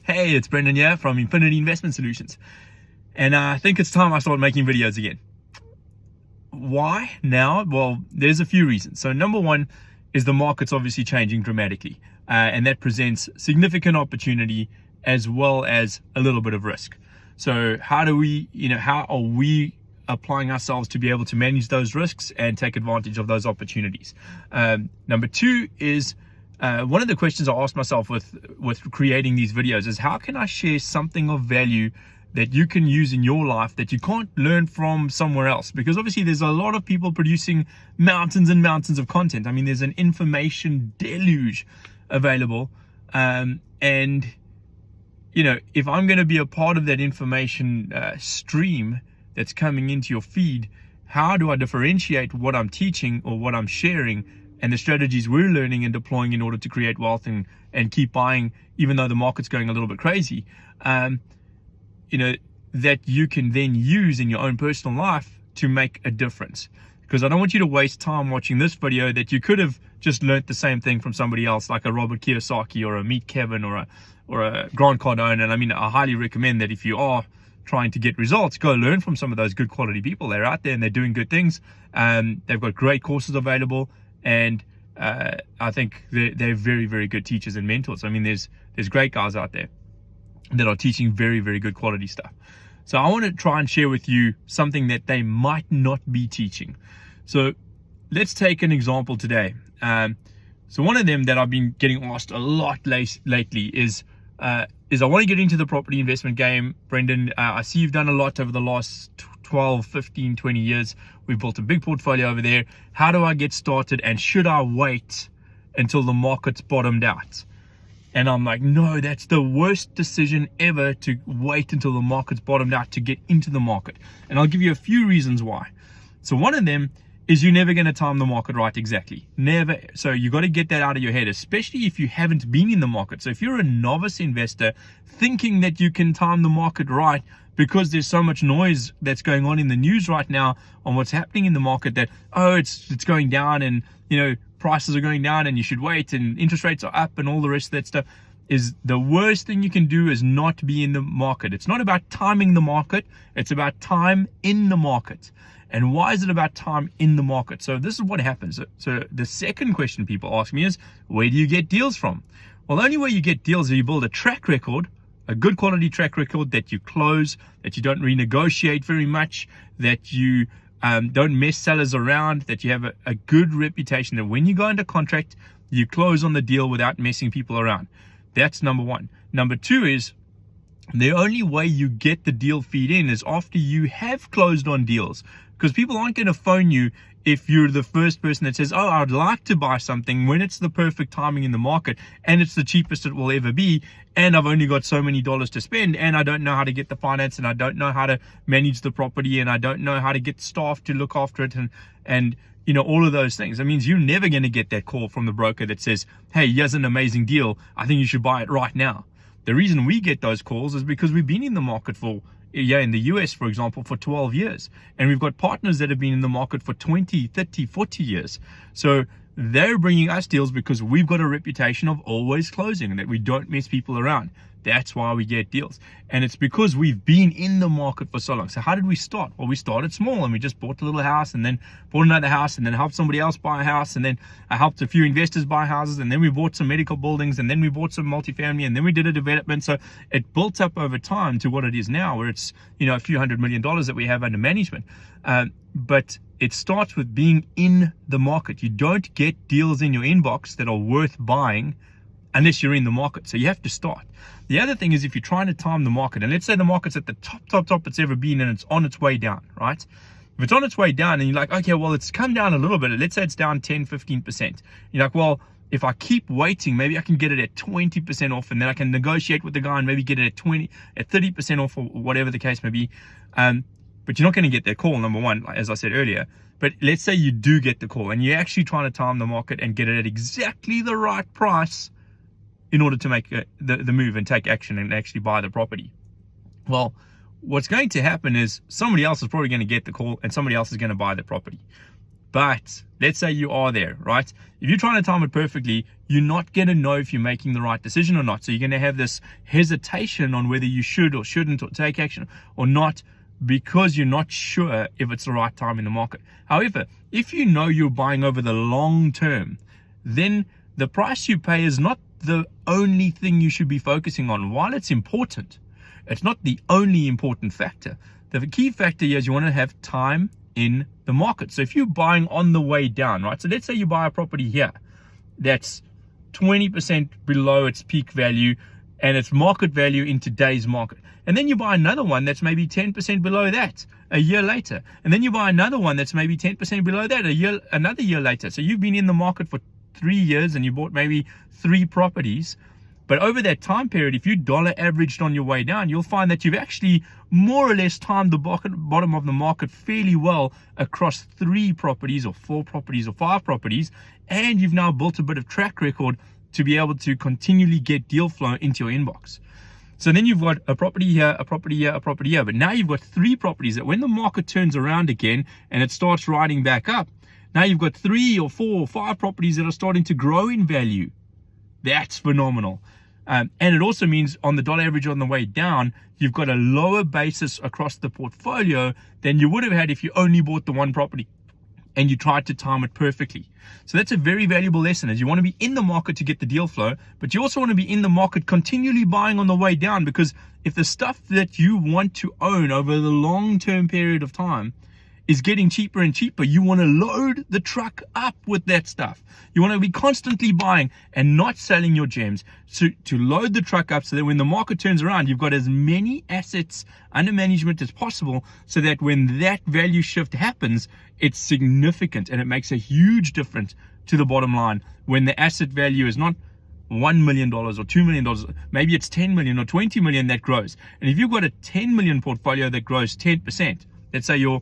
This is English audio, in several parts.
Hey, it's Brendan here from Infinity Investment Solutions. And I think it's time I start making videos again. Why now? Well, there's a few reasons. So number one is the market's obviously changing dramatically. And that presents significant opportunity as well as a little bit of risk. So how are we applying ourselves to be able to manage those risks and take advantage of those opportunities? Number two is, one of the questions I asked myself with creating these videos is, how can I share something of value that you can use in your life that you can't learn from somewhere else? Because obviously there's a lot of people producing mountains and mountains of content. I mean, there's an information deluge available. And if I'm going to be a part of that information stream that's coming into your feed, how do I differentiate what I'm teaching or what I'm sharing and the strategies we're learning and deploying in order to create wealth and keep buying, even though the market's going a little bit crazy, that you can then use in your own personal life to make a difference? Because I don't want you to waste time watching this video that you could have just learnt the same thing from somebody else, like a Robert Kiyosaki or a Meet Kevin or a Grant Cardone. And I mean, I highly recommend that if you are trying to get results, go learn from some of those good quality people. They're out there and they're doing good things. They've got great courses available. And I think they're very, very good teachers and mentors. I mean, there's great guys out there that are teaching very, very good quality stuff. So I want to try and share with you something that they might not be teaching. So let's take an example today. So one of them that I've been getting asked a lot lately is I want to get into the property investment game. Brendan, I see you've done a lot over the last 12, 15, 20 years. We've built a big portfolio over there. How do I get started? And should I wait until the market's bottomed out? And I'm like, no, that's the worst decision ever, to wait until the market's bottomed out to get into the market. And I'll give you a few reasons why. So one of them is you're never going to time the market right exactly. Never. So you got to get that out of your head, especially if you haven't been in the market. So if you're a novice investor thinking that you can time the market right because there's so much noise that's going on in the news right now on what's happening in the market, that, oh, it's going down and, prices are going down and you should wait and interest rates are up and all the rest of that stuff, is the worst thing you can do is not be in the market. It's not about timing the market. It's about time in the market. And why is it about time in the market? So this is what happens. So the second question people ask me is, where do you get deals from? Well, the only way you get deals is you build a track record, a good quality track record that you close, that you don't renegotiate very much, that you don't mess sellers around, that you have a good reputation, that when you go under contract, you close on the deal without messing people around. That's number one. Number two is, the only way you get the deal feed in is after you have closed on deals, because people aren't going to phone you if you're the first person that says, oh, I'd like to buy something, when it's the perfect timing in the market and it's the cheapest it will ever be, and I've only got so many dollars to spend, and I don't know how to get the finance, and I don't know how to manage the property, and I don't know how to get staff to look after it, and all of those things. That means you're never going to get that call from the broker that says, hey, here's an amazing deal, I think you should buy it right now. The reason we get those calls is because we've been in the market in the US, for example, for 12 years. And we've got partners that have been in the market for 20, 30, 40 years. So they're bringing us deals because we've got a reputation of always closing and that we don't mess people around. That's why we get deals. And it's because we've been in the market for so long. So how did we start? Well, we started small and we just bought a little house and then bought another house and then helped somebody else buy a house. And then I helped a few investors buy houses. And then we bought some medical buildings and then we bought some multifamily and then we did a development. So it built up over time to what it is now, where it's, a few $100 million that we have under management. But it starts with being in the market. You don't get deals in your inbox that are worth buying unless you're in the market. So you have to start. The other thing is, if you're trying to time the market, and let's say the market's at the top it's ever been and it's on its way down, right? If it's on its way down and you're like, okay, well, it's come down a little bit. Let's say it's down 10, 15%. You're like, well, if I keep waiting, maybe I can get it at 20% off, and then I can negotiate with the guy and maybe get it at 30% off, or whatever the case may be. But you're not going to get that call, number one, as I said earlier. But let's say you do get the call and you're actually trying to time the market and get it at exactly the right price in order to make the move and take action and actually buy the property. Well, what's going to happen is somebody else is probably going to get the call and somebody else is going to buy the property. But let's say you are there, right? If you're trying to time it perfectly, you're not going to know if you're making the right decision or not. So you're going to have this hesitation on whether you should or shouldn't or take action or not, because you're not sure if it's the right time in the market. However, if you know you're buying over the long term, then the price you pay is not the only thing you should be focusing on. While it's important, it's not the only important factor. The key factor here is you want to have time in the market. So if you're buying on the way down, right? So let's say you buy a property here that's 20% below its peak value and its market value in today's market. And then you buy another one that's maybe 10% below that a year later. And then you buy another one that's maybe 10% below that another year later. So you've been in the market for 3 years and you bought maybe 3 properties. But over that time period, if you dollar averaged on your way down, you'll find that you've actually more or less timed the bottom of the market fairly well across 3 properties or 4 properties or 5 properties. And you've now built a bit of track record to be able to continually get deal flow into your inbox. So then you've got a property here, a property here, a property here. But now you've got 3 properties that when the market turns around again and it starts riding back up, now you've got 3 or 4 or 5 properties that are starting to grow in value. That's phenomenal. And it also means on the dollar average on the way down, you've got a lower basis across the portfolio than you would have had if you only bought the one property and you tried to time it perfectly. So that's a very valuable lesson, as you want to be in the market to get the deal flow, but you also want to be in the market continually buying on the way down, because if the stuff that you want to own over the long-term period of time is getting cheaper and cheaper, you want to load the truck up with that stuff. You want to be constantly buying and not selling your gems, so to load the truck up so that when the market turns around, you've got as many assets under management as possible, so that when that value shift happens, it's significant and it makes a huge difference to the bottom line. When the asset value is not $1 million or $2 million, maybe it's 10 million or 20 million that grows. And if you've got a 10 million portfolio that grows 10%, let's say your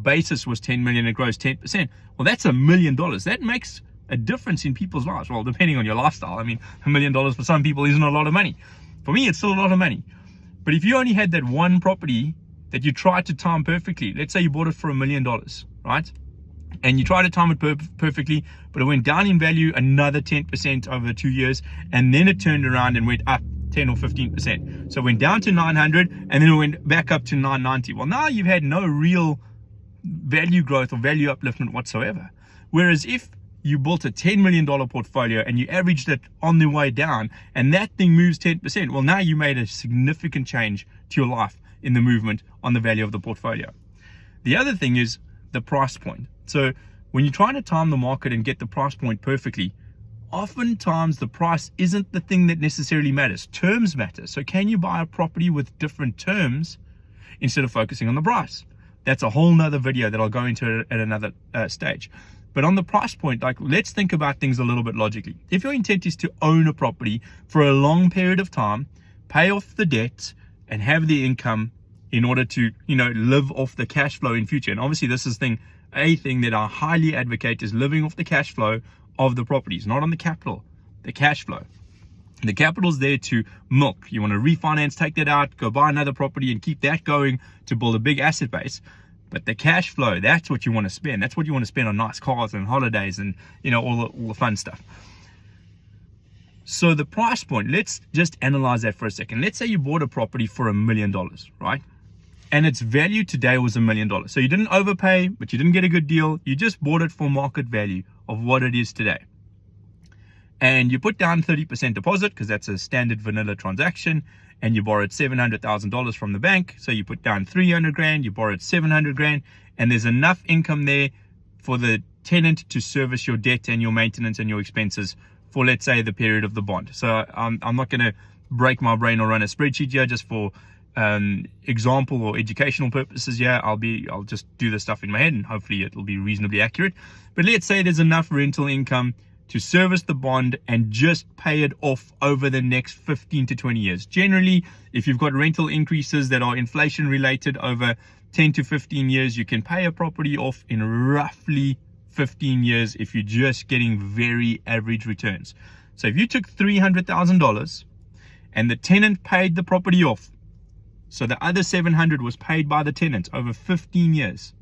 basis was 10 million, it grows 10%. Well, that's $1 million. That makes a difference in people's lives. Well, depending on your lifestyle. I mean, $1 million for some people isn't a lot of money. For me, it's still a lot of money. But if you only had that one property that you tried to time perfectly, let's say you bought it for $1 million, right? And you tried to time it perfectly, but it went down in value another 10% over 2 years, and then it turned around and went up 10 or 15%. So it went down to 900 and then it went back up to 990. Well, now you've had no real value growth or value upliftment whatsoever. Whereas if you built a $10 million portfolio and you averaged it on the way down and that thing moves 10%, well, now you made a significant change to your life in the movement on the value of the portfolio. The other thing is the price point. So when you're trying to time the market and get the price point perfectly, oftentimes the price isn't the thing that necessarily matters. Terms matter. So can you buy a property with different terms instead of focusing on the price? That's a whole nother video that I'll go into at another stage. But on the price point, like, let's think about things a little bit logically. If your intent is to own a property for a long period of time, pay off the debt and have the income in order to, live off the cash flow in future. And obviously this is a thing that I highly advocate, is living off the cash flow of the properties, not on the capital, the cash flow. The capital's there to milk. You want to refinance, take that out, go buy another property and keep that going to build a big asset base. But the cash flow, that's what you want to spend. That's what you want to spend on nice cars and holidays and, all the fun stuff. So the price point, let's just analyze that for a second. Let's say you bought a property for $1 million, right? And its value today was $1 million. So you didn't overpay, but you didn't get a good deal. You just bought it for market value of what it is today. And you put down 30% deposit, because that's a standard vanilla transaction, and you borrowed $700,000 from the bank. So you put down 300 grand, you borrowed 700 grand, and there's enough income there for the tenant to service your debt and your maintenance and your expenses for, let's say, the period of the bond. So I'm not going to break my brain or run a spreadsheet here just for example or educational purposes. I'll just do the stuff in my head and hopefully it'll be reasonably accurate. But let's say there's enough rental income to service the bond and just pay it off over the next 15 to 20 years. Generally, if you've got rental increases that are inflation related over 10 to 15 years, you can pay a property off in roughly 15 years if you're just getting very average returns. So if you took $300,000 and the tenant paid the property off, so the other 700 was paid by the tenant over 15 years,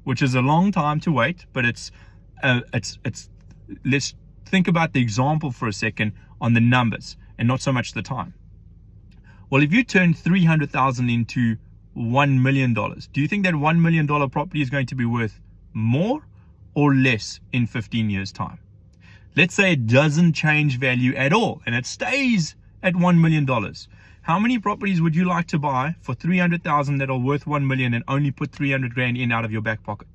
which is a long time to wait, but let's think about the example for a second on the numbers and not so much the time. Well, if you turn 300,000 into $1 million, do you think that $1 million property is going to be worth more or less in 15 years time? Let's say it doesn't change value at all and it stays at $1 million. How many properties would you like to buy for 300,000 that are worth 1 million and only put 300 grand in out of your back pocket?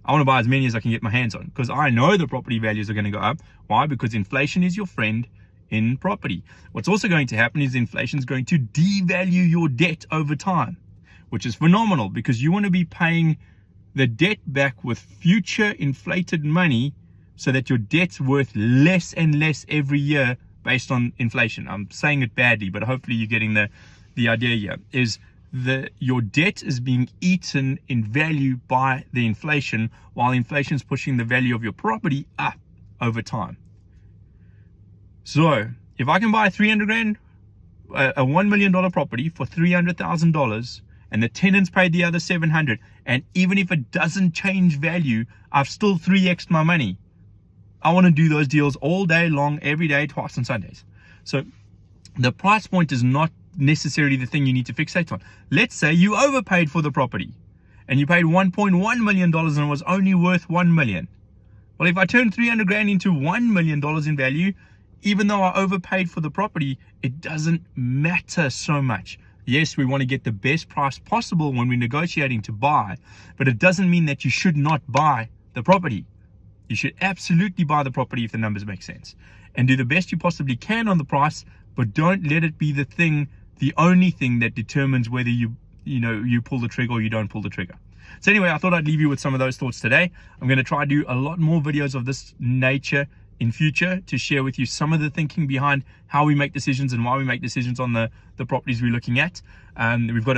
I want to buy as many as I can get my hands on because I know the property values are going to go up. Why? Because inflation is your friend in property. What's also going to happen is inflation is going to devalue your debt over time, which is phenomenal because you want to be paying the debt back with future inflated money so that your debt's worth less and less every year based on inflation. I'm saying it badly, but hopefully you're getting the idea here. Is your debt is being eaten in value by the inflation, while inflation is pushing the value of your property up over time. So if I can buy 300 grand, a $1 million property for $300,000, and the tenants paid the other 700, and even if it doesn't change value, I've still 3x'd my money. I want to do those deals all day long, every day, twice on Sundays. So the price point is not necessarily the thing you need to fixate on. Let's say you overpaid for the property and you paid $1.1 million and it was only worth 1 million. Well, if I turn 300 grand into $1 million in value, even though I overpaid for the property, it doesn't matter so much. Yes, we want to get the best price possible when we're negotiating to buy, but it doesn't mean that you should not buy the property. You should absolutely buy the property if the numbers make sense and do the best you possibly can on the price, but don't let it be the only thing that determines whether you pull the trigger or you don't pull the trigger. So anyway, I thought I'd leave you with some of those thoughts today. I'm going to try to do a lot more videos of this nature in future to share with you some of the thinking behind how we make decisions and why we make decisions on the properties we're looking at. We've got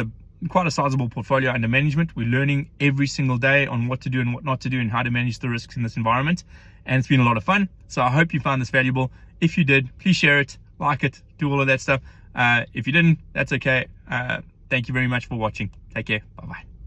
quite a sizable portfolio under management. We're learning every single day on what to do and what not to do and how to manage the risks in this environment. And it's been a lot of fun. So I hope you found this valuable. If you did, please share it, like it, do all of that stuff. If you didn't, that's okay. Thank you very much for watching. Take care. Bye-bye.